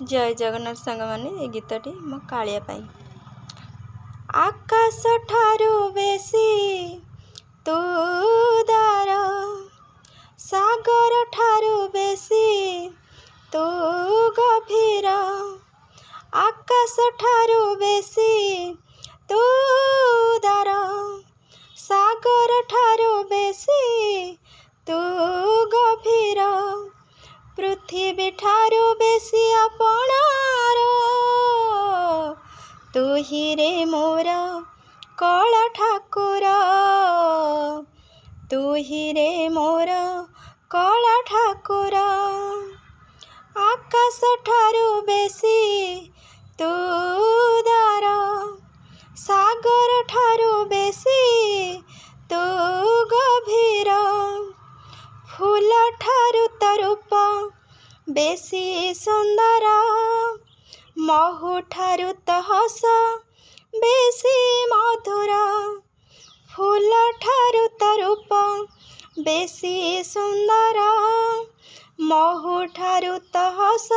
जय जगन्नाथ सांग माने ए गीतटी मो कालिया पाई। आकाश ठारू बेसी तू दार, सागर ठारू बेसी तू गभीर, आकाश ठारू बेसी तू दार, सागर ठारू बेसी तू गभीर, पृथ्वी ठारू बेसी अपनार, तू ही रे मोर कला ठाकुर, तू ही रे मोर कला ठाकुर, आकाश ठारू बेसी तू दार, सागर ठारू बेसी तू गभीर, फूल ठारू तो रूप बेसी सुंदर, महु ठारू तो हस बेसी मधुर, फूल ठारू तो रूप बेसी सुंदर, महु ठारू तो हस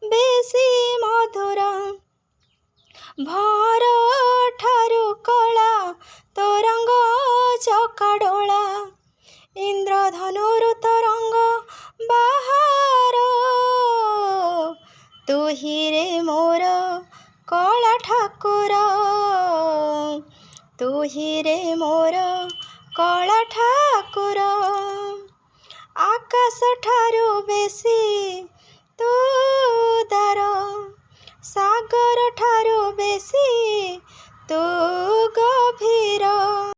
बेसी मधुर, भर ठारू कला तो रंग चकाडोला, इंद्रधनुर तो रंग बाहर, तू ही रे मोर कला ठाकुर, तू ही रे मोर कला ठाकुर, आकाश ठारू बेसी तू दार, सागर ठारू बेसी तू गभीर।